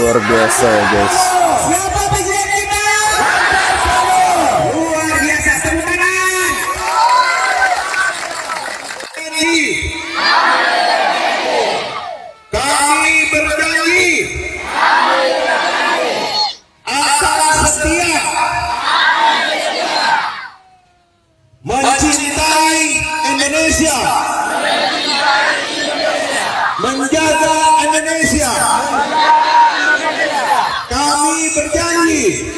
luar biasa ya guys. Siapa presiden kita? Luar biasa, tepuk tangan. Kami berjanji akan setia mencintai Indonesia, menjaga Indonesia. Kami berjanji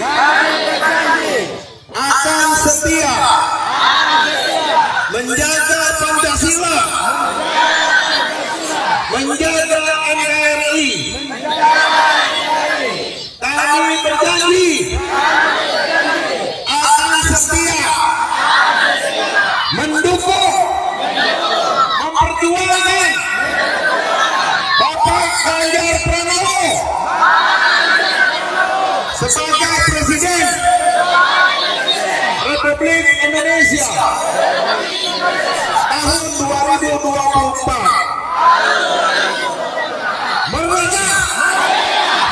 akan setia menjaga Pancasila, menjaga NKRI. Kami berjanji akan setia mendukung, memperjuangkan Bapak Ganjar Pranowo sebagai Presiden Republik Indonesia tahun 2024. Merdeka!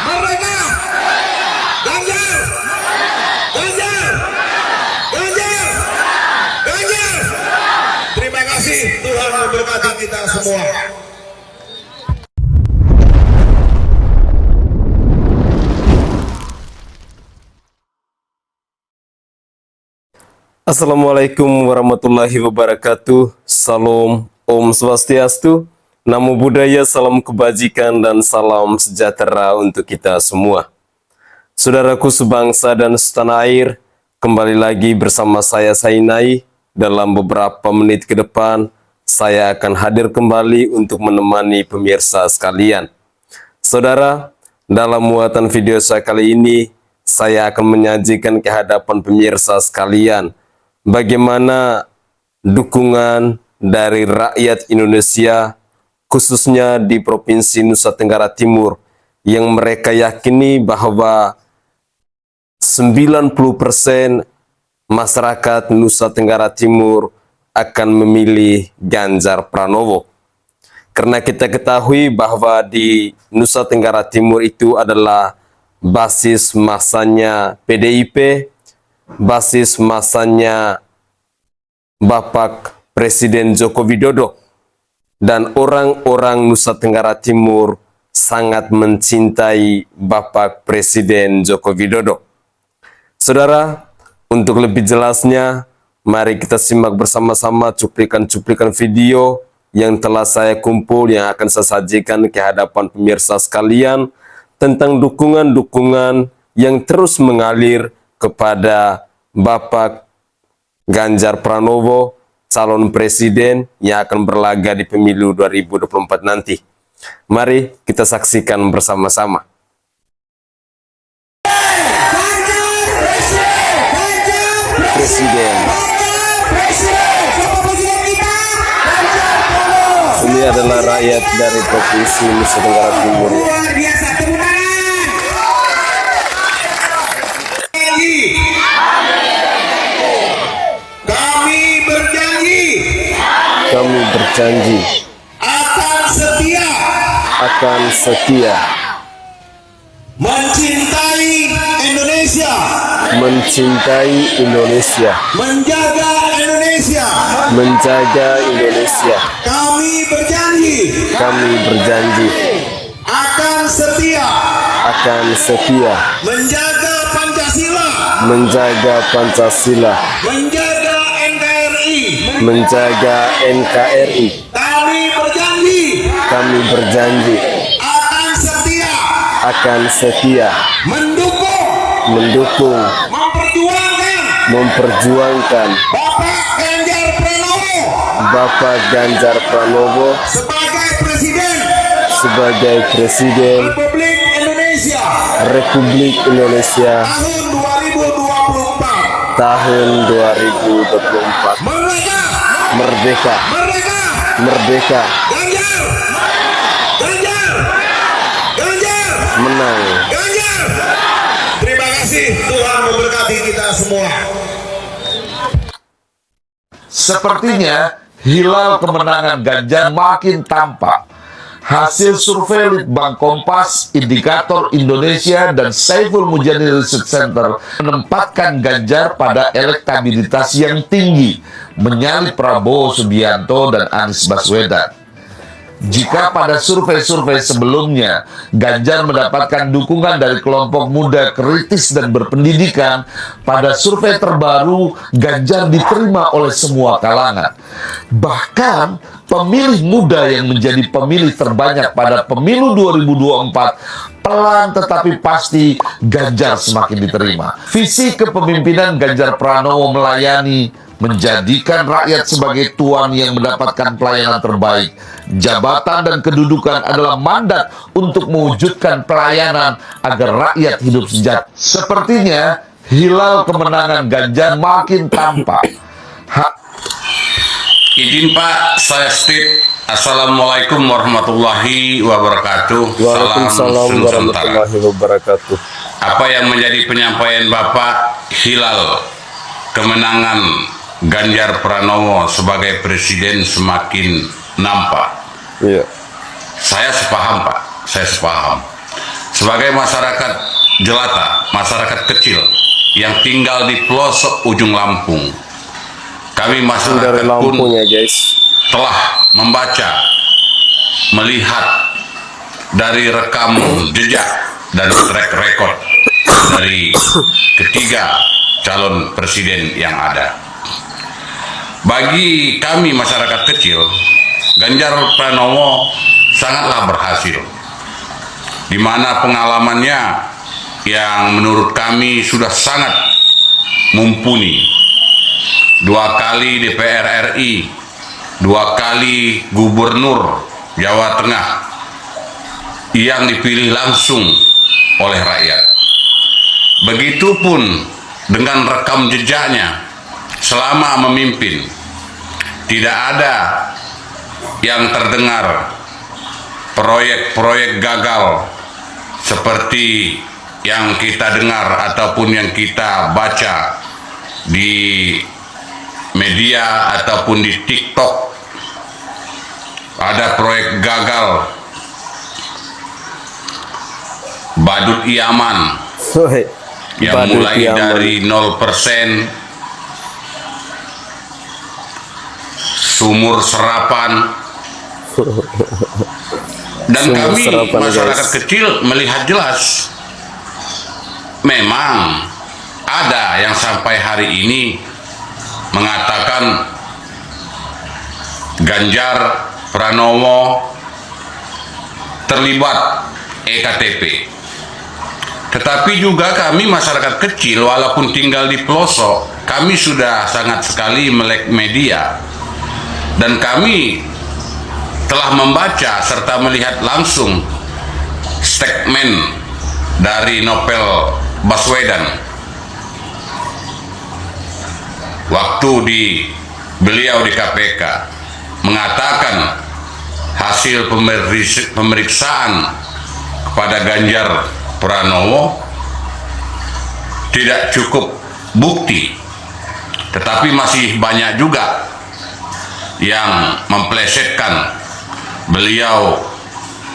Merdeka! Ganjar! Ganjar! Ganjar! Ganjar! Terima kasih, Tuhan memberkati kita semua. Assalamualaikum warahmatullahi wabarakatuh. Salam, Om Swastiastu, Namo Buddhaya, salam kebajikan dan salam sejahtera untuk kita semua. Saudaraku sebangsa dan setanah air, kembali lagi bersama saya Sainai. Dalam beberapa menit ke depan, saya akan hadir kembali untuk menemani pemirsa sekalian. Saudara, dalam muatan video saya kali ini, saya akan menyajikan ke hadapan pemirsa sekalian bagaimana dukungan dari rakyat Indonesia, khususnya di Provinsi Nusa Tenggara Timur, yang mereka yakini bahwa 90% masyarakat Nusa Tenggara Timur akan memilih Ganjar Pranowo. Karena kita ketahui bahwa di Nusa Tenggara Timur itu adalah basis masanya PDIP, basis masanya Bapak Presiden Joko Widodo, dan orang-orang Nusa Tenggara Timur sangat mencintai Bapak Presiden Joko Widodo. Saudara, untuk lebih jelasnya, mari kita simak bersama-sama cuplikan-cuplikan video yang telah saya kumpul, yang akan saya sajikan ke hadapan pemirsa sekalian tentang dukungan-dukungan yang terus mengalir kepada Bapak Ganjar Pranowo, calon presiden yang akan berlaga di pemilu 2024 nanti. Mari kita saksikan bersama-sama. Presiden. Ini adalah rakyat dari Provinsi Nusa Tenggara Timur. Luar biasa, tepuk tangan. Kami berjanji akan setia mencintai Indonesia, menjaga Indonesia. Kami berjanji akan setia menjaga Pancasila, menjaga NKRI. Kami berjanji akan setia mendukung, memperjuangkan Bapak Ganjar Pranowo sebagai Presiden Republik Indonesia tahun 2024. Merdeka! Merdeka! Menang! Terima kasih, Tuhan memberkati kita semua. Sepertinya hilal kemenangan Ganjar makin tampak. Hasil survei Litbang Kompas, Indikator Indonesia, dan Saiful Mujani Research Center menempatkan Ganjar pada elektabilitas yang tinggi, menyalip Prabowo Subianto dan Anies Baswedan. Jika pada survei-survei sebelumnya Ganjar mendapatkan dukungan dari kelompok muda kritis dan berpendidikan, pada survei terbaru Ganjar diterima oleh semua kalangan. Bahkan pemilih muda yang menjadi pemilih terbanyak pada pemilu 2024, pelan tetapi pasti Ganjar semakin diterima. Visi kepemimpinan Ganjar Pranowo melayani, menjadikan rakyat sebagai tuan yang mendapatkan pelayanan terbaik. Jabatan dan kedudukan adalah mandat untuk mewujudkan pelayanan agar rakyat hidup sejahtera. Sepertinya hilal kemenangan Ganjar makin tampak. Izin Pak, saya Steve. Assalamualaikum warahmatullahi wabarakatuh. Waalaikumsalam warahmatullahi wabarakatuh. Apa yang menjadi penyampaian Bapak hilal kemenangan Ganjar Pranowo sebagai presiden semakin nampak. Iya. Saya sepaham Pak, saya sepaham. Sebagai masyarakat jelata, masyarakat kecil yang tinggal di pelosok ujung Lampung, kami Dari masyarakat pun Lampung ya guys. telah membaca, melihat dari rekam jejak dan track record dari ketiga calon presiden yang ada. Bagi kami masyarakat kecil, Ganjar Pranowo sangatlah berhasil, di mana pengalamannya yang menurut kami sudah sangat mumpuni. 2 kali DPR RI, 2 kali Gubernur Jawa Tengah yang dipilih langsung oleh rakyat. Begitupun dengan rekam jejaknya selama memimpin. Tidak ada yang terdengar proyek-proyek gagal seperti yang kita dengar ataupun yang kita baca di media ataupun di TikTok. Ada proyek gagal Badut Yaman yang mulai dari 0%, sumur serapan, dan kami masyarakat kecil melihat jelas memang ada yang sampai hari ini mengatakan Ganjar Pranowo terlibat EKTP. Tetapi juga kami masyarakat kecil walaupun tinggal di pelosok, kami sudah sangat sekali melek media. Dan kami telah membaca serta melihat langsung statement dari Novel Baswedan waktu beliau di KPK mengatakan hasil pemeriksaan kepada Ganjar Pranowo tidak cukup bukti, tetapi masih banyak juga yang memplesetkan beliau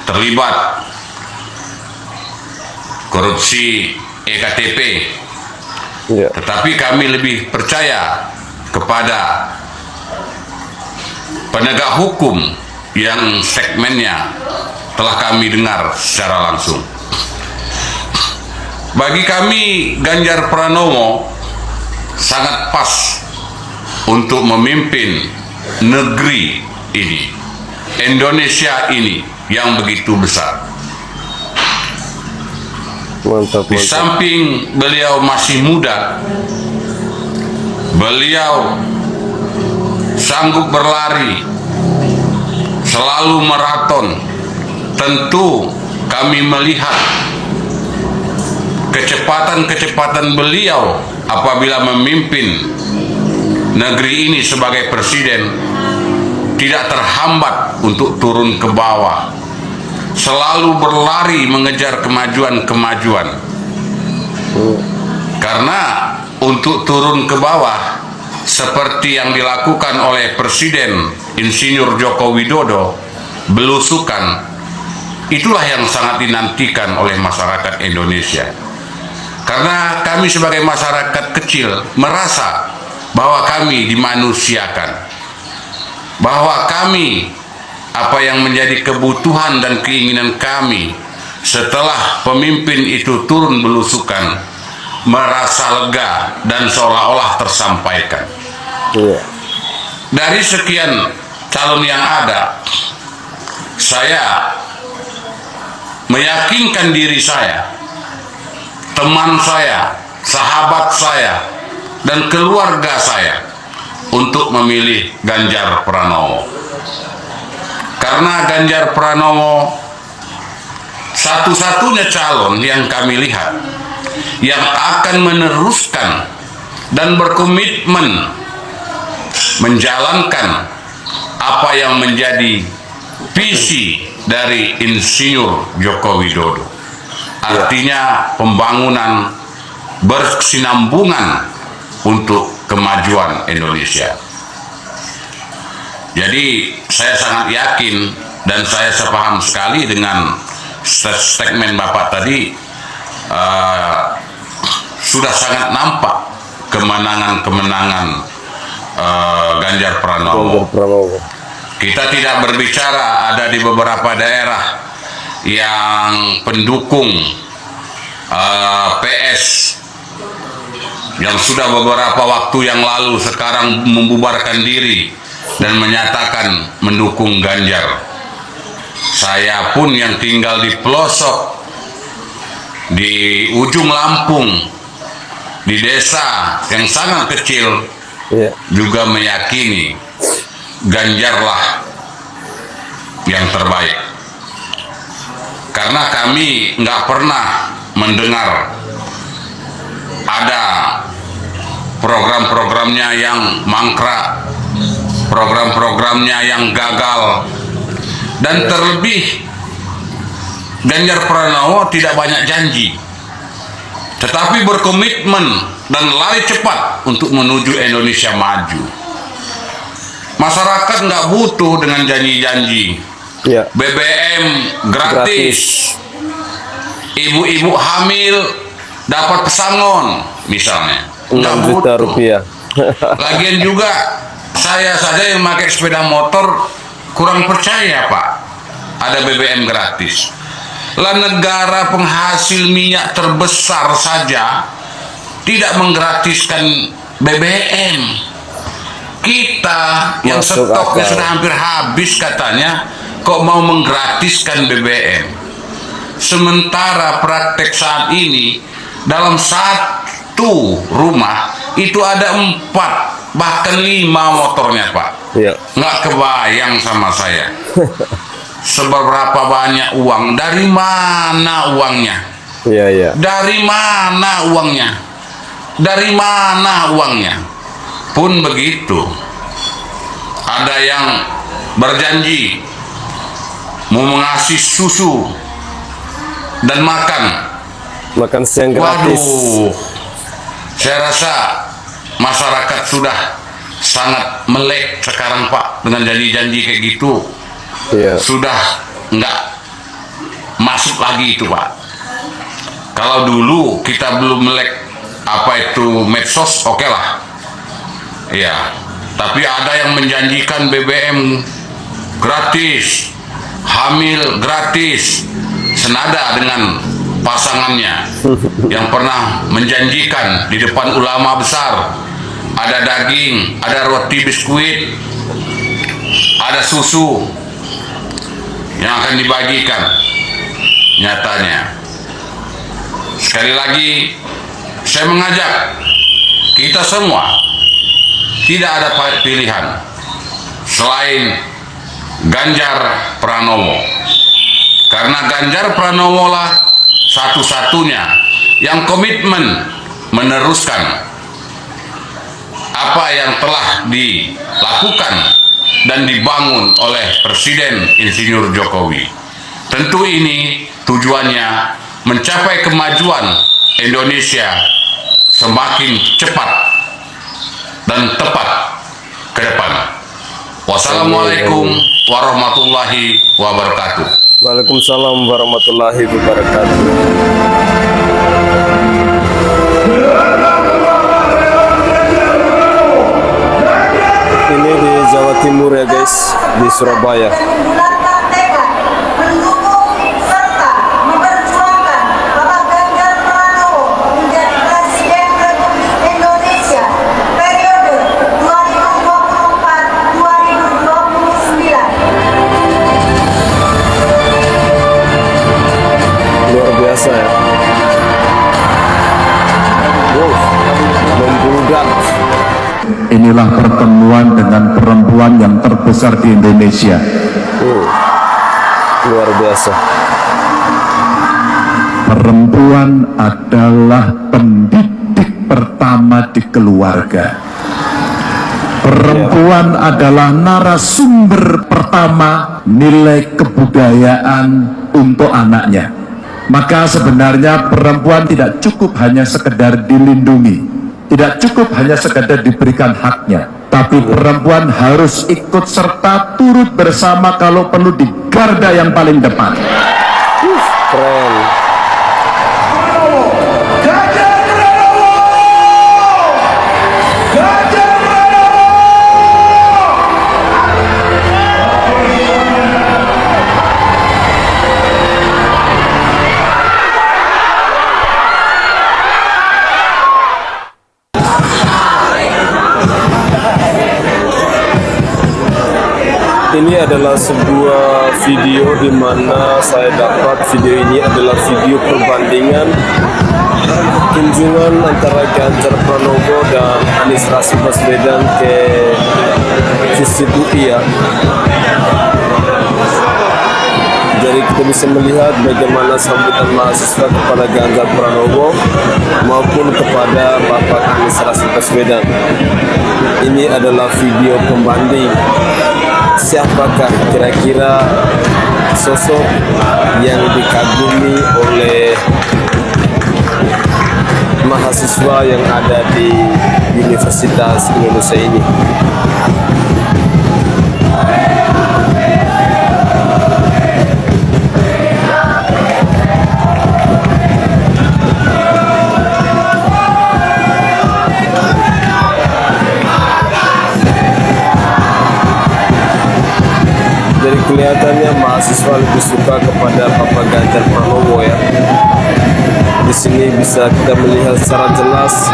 terlibat korupsi EKTP. Ya. Tetapi kami lebih percaya kepada penegak hukum yang segmennya telah kami dengar secara langsung. Bagi kami Ganjar Pranowo sangat pas untuk memimpin negeri ini, Indonesia ini yang begitu besar. Mantap, Di samping beliau masih muda, beliau sanggup berlari, selalu maraton. Tentu kami melihat kecepatan-kecepatan beliau apabila memimpin negeri ini sebagai presiden, tidak terhambat untuk turun ke bawah, selalu berlari mengejar kemajuan-kemajuan. Karena untuk turun ke bawah seperti yang dilakukan oleh Presiden Insinyur Joko Widodo, belusukan, itulah yang sangat dinantikan oleh masyarakat Indonesia. Karena kami sebagai masyarakat kecil merasa bahwa kami dimanusiakan, bahwa kami apa yang menjadi kebutuhan dan keinginan kami setelah pemimpin itu turun belusukan merasa lega dan seolah-olah tersampaikan. Dari sekian calon yang ada, saya meyakinkan diri saya, teman saya, sahabat saya, dan keluarga saya untuk memilih Ganjar Pranowo. Karena Ganjar Pranowo satu-satunya calon yang kami lihat yang akan meneruskan dan berkomitmen menjalankan apa yang menjadi visi dari Insinyur Joko Widodo. Artinya pembangunan berkesinambungan untuk kemajuan Indonesia. Jadi saya sangat yakin dan saya sepaham sekali dengan statement Bapak tadi. Sudah sangat nampak kemenangan-kemenangan Ganjar Pranowo. Kita tidak berbicara ada di beberapa daerah yang pendukung PS yang sudah beberapa waktu yang lalu sekarang membubarkan diri dan menyatakan mendukung Ganjar. Saya pun yang tinggal di pelosok, di ujung Lampung, di desa yang sangat kecil, juga meyakini Ganjarlah yang terbaik. Karena kami nggak pernah mendengar ada program-programnya yang mangkrak, program-programnya yang gagal, dan terlebih Ganjar Pranowo tidak banyak janji, tetapi berkomitmen dan lari cepat untuk menuju Indonesia maju. Masyarakat nggak butuh dengan janji-janji. BBM gratis, ibu-ibu hamil dapat pesangon misalnya, 6 juta rupiah. Lagian juga saya saja yang pakai sepeda motor kurang percaya Pak ada BBM gratis. Lah negara penghasil minyak terbesar saja tidak menggratiskan BBM. Kita yang stoknya sudah hampir habis katanya kok mau menggratiskan BBM. Sementara praktek saat ini dalam satu rumah itu ada 4 bahkan 5 motornya Pak. Nggak kebayang sama saya. Seberapa banyak uang, dari mana uangnya? Dari mana uangnya? Dari mana uangnya? Pun begitu, ada yang berjanji mau mengasih susu dan makan siang gratis. Waduh, saya rasa masyarakat sudah sangat melek sekarang Pak dengan janji-janji kayak gitu. Sudah nggak masuk lagi itu Pak. Kalau dulu kita belum melek apa itu medsos, oke lah. Tapi ada yang menjanjikan BBM gratis, hamil gratis, senada dengan pasangannya yang pernah menjanjikan di depan ulama besar ada daging, ada roti biskuit, ada susu yang akan dibagikan. Nyatanya sekali lagi saya mengajak kita semua, tidak ada pilihan selain Ganjar Pranowo. Karena Ganjar Pranowo lah satu-satunya yang komitmen meneruskan apa yang telah dilakukan dan dibangun oleh Presiden Insinyur Jokowi. Tentu ini tujuannya mencapai kemajuan Indonesia semakin cepat dan tepat ke depan. Wassalamualaikum warahmatullahi wabarakatuh. Waalaikumsalam warahmatullahi wabarakatuh. Ini di Jawa Timur ya guys, di Surabaya. Bulatkan tekad mendukung serta memperjuangkan Bapak Ganjar Pranowo menjadi Presiden Republik Indonesia periode 2024-2029. Luar biasa ya. Wow, membludak. Inilah pertemuan dengan perempuan yang terbesar di Indonesia. Luar biasa. Perempuan adalah pendidik pertama di keluarga. Perempuan adalah narasumber pertama nilai kebudayaan untuk anaknya. Maka sebenarnya perempuan tidak cukup hanya sekedar dilindungi, tidak cukup hanya sekedar diberikan haknya, tapi perempuan harus ikut serta turut bersama kalau perlu di garda yang paling depan. Keren. Ini adalah sebuah video di mana saya dapat video ini adalah video perbandingan kunjungan antara Ganjar Pranowo dan Anies Rashid Baswedan ke Visip UI ya. Jadi kita bisa melihat bagaimana sambutan mahasiswa kepada Ganjar Pranowo maupun kepada Bapak Anies Rashid Baswedan. Ini adalah video pembanding. Siapakah kira-kira sosok yang dikagumi oleh mahasiswa yang ada di Universitas Indonesia ini? Jadi kelihatannya mahasiswa lebih suka kepada Bapak Ganjar Pranowo ya. Di sini bisa kita melihat secara jelas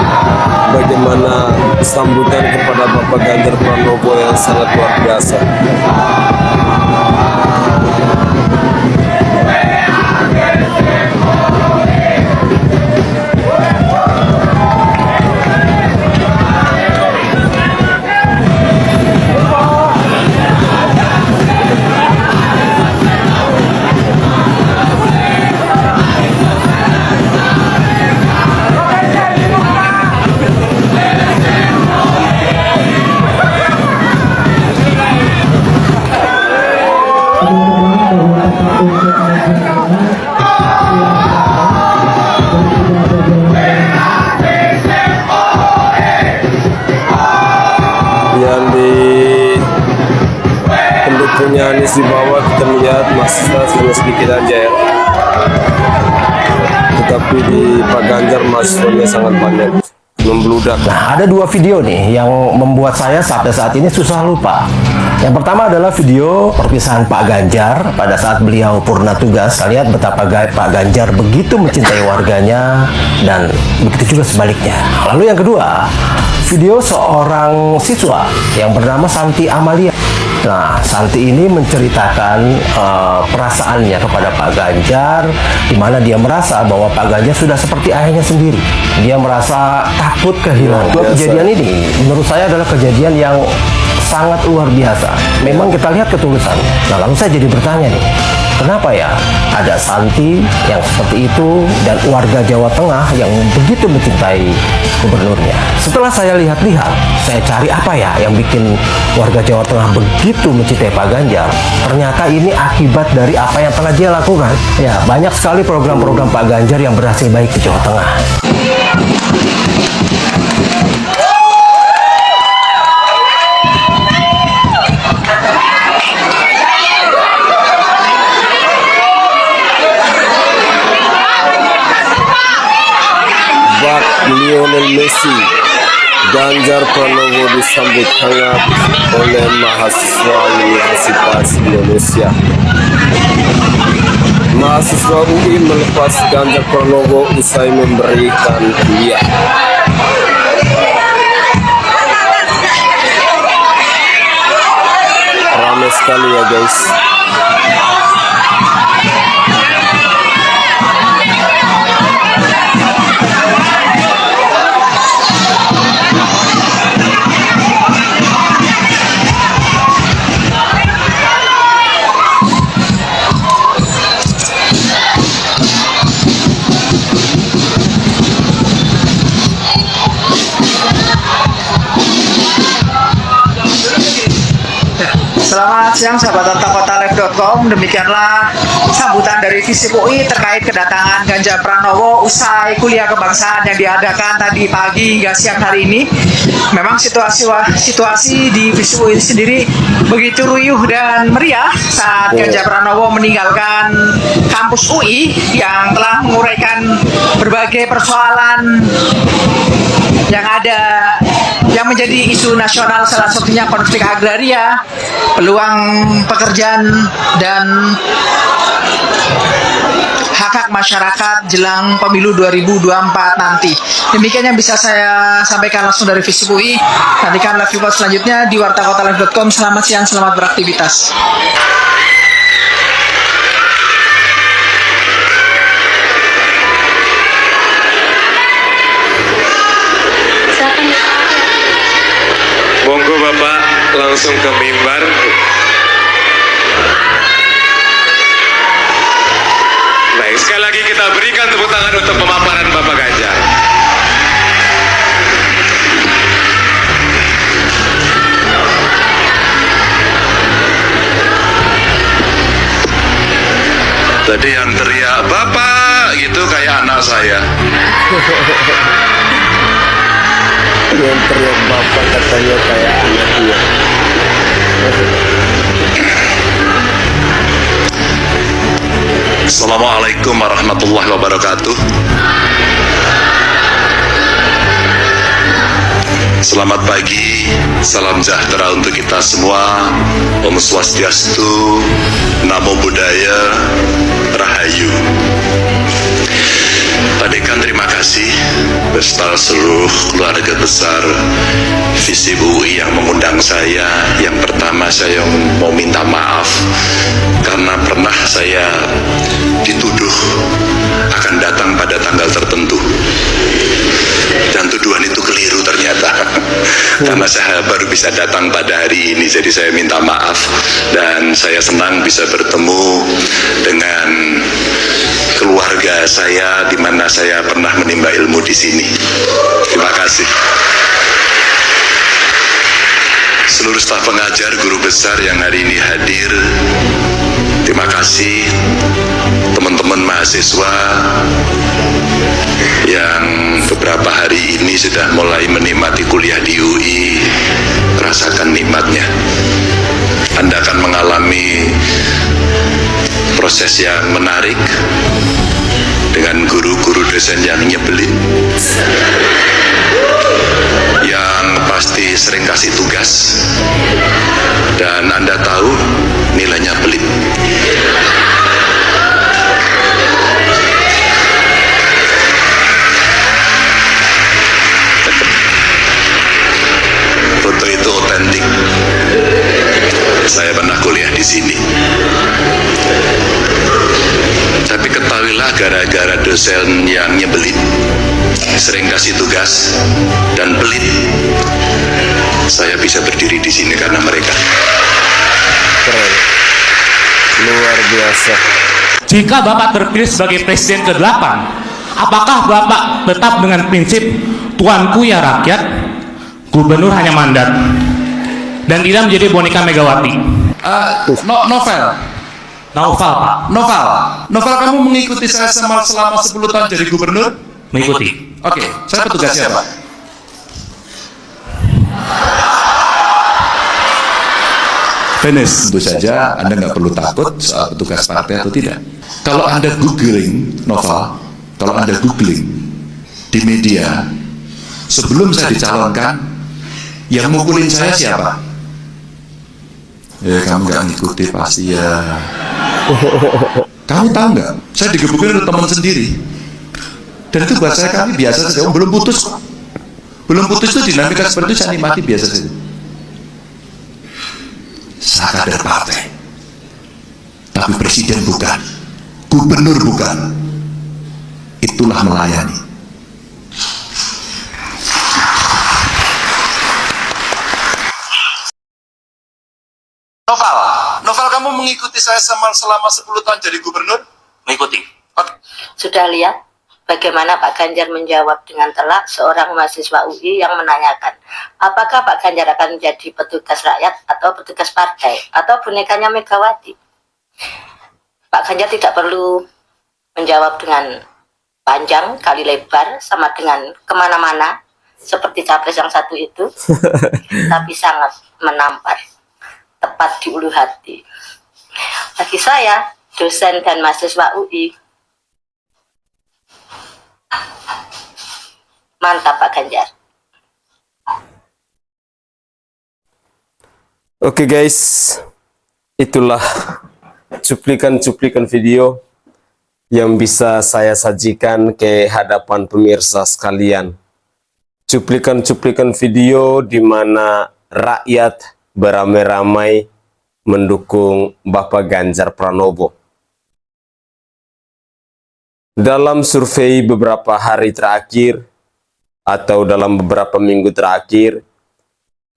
bagaimana sambutan kepada Bapak Ganjar Pranowo yang sangat luar biasa. Yang di pendukungnya Anies di bawah kita melihat mahasiswa hanya sedikit aja ya. Tetapi di Pak Ganjar mahasiswanya sangat banyak, membludak. Nah, ada dua video nih yang membuat saya sampai saat ini susah lupa. Yang pertama adalah video perpisahan Pak Ganjar pada saat beliau purna tugas. Kita lihat betapa Pak Ganjar begitu mencintai warganya dan begitu juga sebaliknya. Lalu yang kedua, video seorang siswa yang bernama Santi Amalia. Nah, Santi ini menceritakan perasaannya kepada Pak Ganjar, di mana dia merasa bahwa Pak Ganjar sudah seperti ayahnya sendiri. Dia merasa takut kehilangan. Dua kejadian ini menurut saya adalah kejadian yang sangat luar biasa. Memang kita lihat ketulusannya. Nah, lalu saya jadi bertanya nih, kenapa ya ada Santi yang seperti itu dan warga Jawa Tengah yang begitu mencintai gubernurnya? Setelah saya lihat-lihat, saya cari apa ya yang bikin warga Jawa Tengah begitu mencintai Pak Ganjar. Ternyata ini akibat dari apa yang pernah dia lakukan. Ya, banyak sekali program-program Pak Ganjar yang berhasil baik di Jawa Tengah. Lionel Messi, Ganjar Pranowo disambut hangat oleh mahasiswa Universitas Indonesia. Mahasiswa UI melepas Ganjar Pranowo usai memberikan kuliah. Ramai sekali ya guys. Selamat siang sahabat Takotalive.com. Demikianlah sambutan dari Visip UI terkait kedatangan Ganjar Pranowo usai kuliah kebangsaan yang diadakan tadi pagi hingga siang hari ini. Memang situasi di Visip UI sendiri begitu riuh dan meriah saat Ganjar Pranowo meninggalkan kampus UI yang telah menguraikan berbagai persoalan yang ada yang menjadi isu nasional, salah satunya konflik agraria, peluang pekerjaan dan hak-hak masyarakat jelang pemilu 2024 nanti. Demikian yang bisa saya sampaikan langsung dari Visip UI. Nantikan live report selanjutnya di wartakotalive.com. Selamat siang, selamat beraktivitas. Monggo Bapak langsung ke mimbar. Baik, sekali lagi kita berikan tepuk tangan untuk pemaparan Bapak Ganjar. Tadi yang teriak Bapak gitu kayak anak saya. Yang teriak bapak katanya kayak anaknya. Assalamualaikum warahmatullahi wabarakatuh. Selamat pagi, salam sejahtera untuk kita semua. Om Swastiastu, Namo Buddhaya, Rahayu. Pak Dekan, terima kasih beserta seluruh keluarga besar Visip UI yang mengundang saya. Yang pertama saya mau minta maaf karena pernah saya dituduh akan datang pada tanggal tertentu dan tuduhan itu keliru ternyata. Karena saya baru bisa datang pada hari ini, jadi saya minta maaf dan saya senang bisa bertemu dengan keluarga saya di mana saya pernah menimba ilmu di sini. Terima kasih. Seluruh staf pengajar, guru besar yang hari ini hadir, terima kasih. Teman-teman mahasiswa yang beberapa hari ini sudah mulai menikmati kuliah di UI, rasakan nikmatnya. Anda akan mengalami proses yang menarik dengan guru-guru dosen yang nyebelin, yang pasti sering kasih tugas dan Anda tahu nilainya pelit. Foto itu otentik. Saya pernah kuliah di sini. Tapi ketahuilah, gara-gara dosen yang nyebelin, sering kasih tugas dan pelit, saya bisa berdiri di sini karena mereka. Keren. Luar biasa. Jika Bapak terpilih sebagai Presiden ke-8, apakah Bapak tetap dengan prinsip tuanku ya rakyat, gubernur hanya mandat, dan tidak menjadi boneka Megawati? Novel, kamu mengikuti saya selama 10 tahun jadi gubernur? Mengikuti. Oke, saya petugasnya Pak. Finish. Tentu saja Anda nggak perlu takut soal petugas partai atau tidak. Kalau Anda googling Novel, kalau Anda googling di media sebelum saya dicalonkan, yang mukulin saya siapa? Ya kamu nggak ngikuti pasti ya. Kamu tahu nggak? Saya digebukin oleh teman sendiri. Dan itu buat saya kali biasa saja. Belum putus kok. Belum putus itu dinamika seperti itu saya nikmati biasa saja. Saya kader partai. Tapi presiden bukan. Gubernur bukan. Itulah melayani. Novel, kamu mengikuti saya selama 10 tahun jadi gubernur? Mengikuti. Oke. Sudah lihat bagaimana Pak Ganjar menjawab dengan telak seorang mahasiswa UI yang menanyakan, apakah Pak Ganjar akan menjadi petugas rakyat atau petugas partai atau bonekanya Megawati? Pak Ganjar tidak perlu menjawab dengan panjang kali lebar sama dengan kemana-mana seperti capres yang satu itu, tapi sangat menampar, tepat di ulu hati. Bagi saya, dosen dan mahasiswa UI, mantap Pak Ganjar. Oke guys, itulah cuplikan-cuplikan video yang bisa saya sajikan ke hadapan pemirsa sekalian. Cuplikan-cuplikan video di mana rakyat beramai-ramai mendukung Bapak Ganjar Pranowo. Dalam survei beberapa hari terakhir atau dalam beberapa minggu terakhir,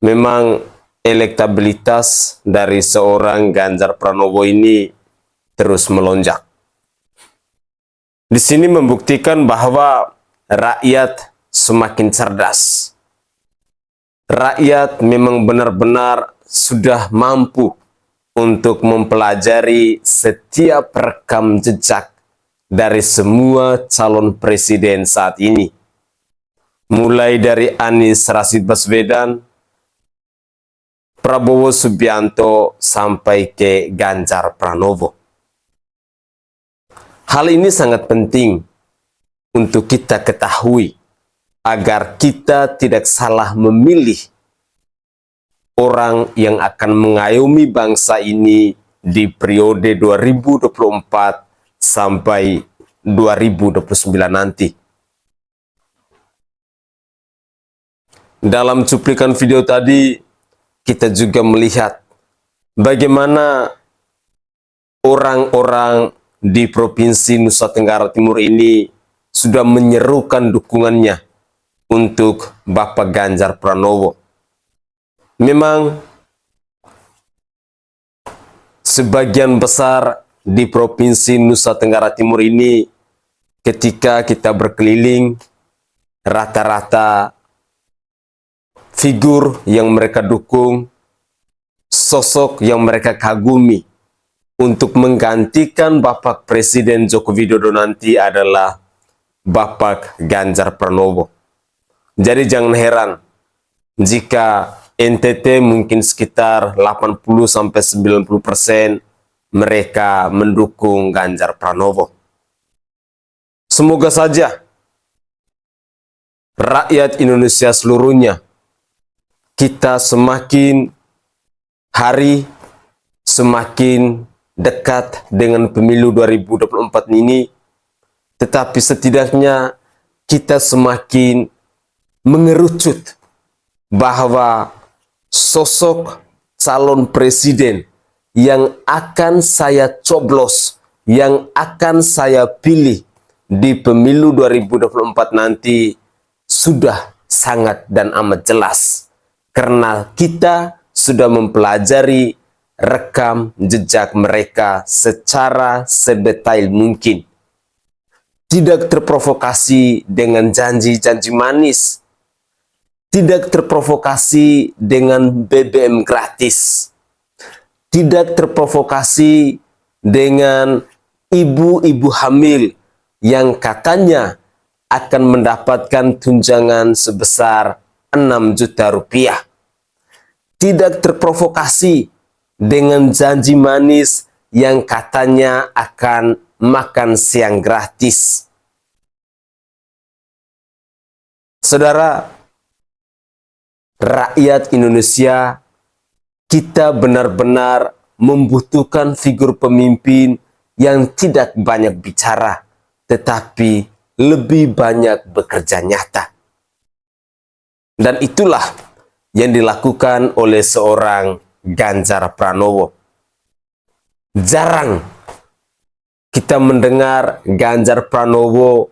memang elektabilitas dari seorang Ganjar Pranowo ini terus melonjak. Di sini membuktikan bahwa rakyat semakin cerdas. Rakyat memang benar-benar sudah mampu untuk mempelajari setiap rekam jejak dari semua calon presiden saat ini. Mulai dari Anies Rashid Baswedan, Prabowo Subianto, sampai ke Ganjar Pranowo. Hal ini sangat penting untuk kita ketahui agar kita tidak salah memilih orang yang akan mengayomi bangsa ini di periode 2024 sampai 2029 nanti. Dalam cuplikan video tadi, kita juga melihat bagaimana orang-orang di Provinsi Nusa Tenggara Timur ini sudah menyerukan dukungannya untuk Bapak Ganjar Pranowo. Memang sebagian besar di Provinsi Nusa Tenggara Timur ini, ketika kita berkeliling, rata-rata figur yang mereka dukung, sosok yang mereka kagumi untuk menggantikan Bapak Presiden Joko Widodo nanti adalah Bapak Ganjar Pranowo. Jadi jangan heran jika NTT mungkin sekitar 80-90% mereka mendukung Ganjar Pranowo. Semoga saja rakyat Indonesia seluruhnya kita semakin hari semakin dekat dengan pemilu 2024 ini, tetapi setidaknya kita semakin mengerucut bahwa sosok calon presiden yang akan saya coblos, yang akan saya pilih di pemilu 2024 nanti sudah sangat dan amat jelas. Karena kita sudah mempelajari rekam jejak mereka secara sedetail mungkin. Tidak terprovokasi dengan janji-janji manis. Tidak terprovokasi dengan BBM gratis. Tidak terprovokasi dengan ibu-ibu hamil yang katanya akan mendapatkan tunjangan sebesar 6 juta rupiah. Tidak terprovokasi dengan janji manis yang katanya akan makan siang gratis. Saudara, rakyat Indonesia, kita benar-benar membutuhkan figur pemimpin yang tidak banyak bicara, tetapi lebih banyak bekerja nyata. Dan itulah yang dilakukan oleh seorang Ganjar Pranowo. Jarang kita mendengar Ganjar Pranowo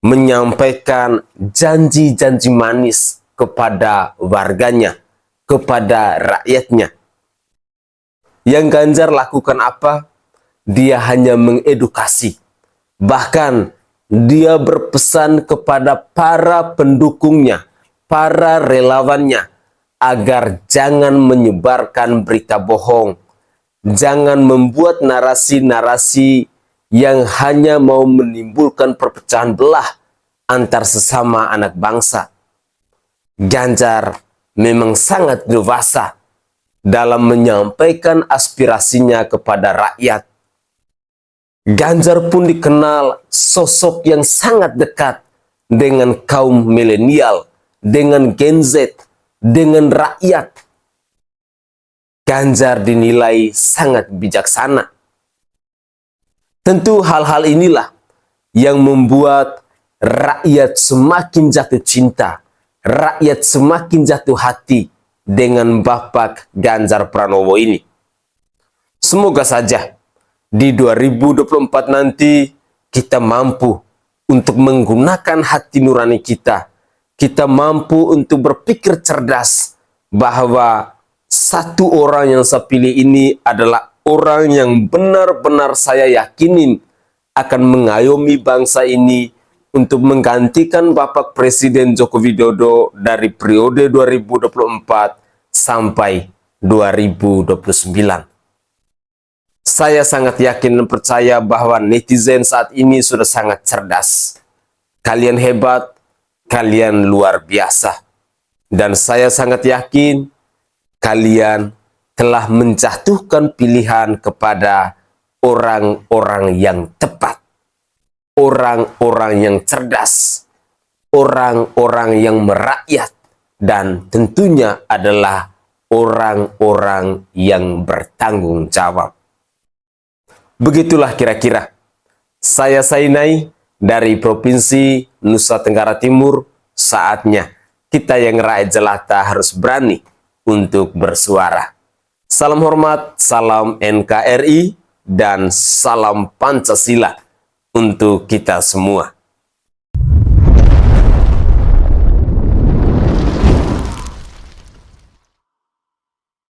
menyampaikan janji-janji manis kepada warganya, kepada rakyatnya. Yang Ganjar lakukan apa? Dia hanya mengedukasi. Bahkan dia berpesan kepada para pendukungnya, para relawannya, agar jangan menyebarkan berita bohong. Jangan membuat narasi-narasi yang hanya mau menimbulkan perpecahan belah antar sesama anak bangsa. Ganjar memang sangat dewasa dalam menyampaikan aspirasinya kepada rakyat. Ganjar pun dikenal sosok yang sangat dekat dengan kaum milenial, dengan Gen Z, dengan rakyat. Ganjar dinilai sangat bijaksana. Tentu hal-hal inilah yang membuat rakyat semakin jatuh cinta, rakyat semakin jatuh hati dengan Bapak Ganjar Pranowo ini. Semoga saja di 2024 nanti kita mampu untuk menggunakan hati nurani kita. Kita mampu untuk berpikir cerdas bahwa satu orang yang saya pilih ini adalah orang yang benar-benar saya yakinin akan mengayomi bangsa ini untuk menggantikan Bapak Presiden Joko Widodo dari periode 2024 sampai 2029. Saya sangat yakin dan percaya bahwa netizen saat ini sudah sangat cerdas. Kalian hebat, kalian luar biasa. Dan saya sangat yakin kalian telah menjatuhkan pilihan kepada orang-orang yang tepat. Orang-orang yang cerdas, orang-orang yang merakyat, dan tentunya adalah orang-orang yang bertanggung jawab. Begitulah kira-kira. Saya Sainai dari Provinsi Nusa Tenggara Timur. Saatnya kita yang rakyat jelata harus berani untuk bersuara. Salam hormat, salam NKRI, dan salam Pancasila untuk kita semua.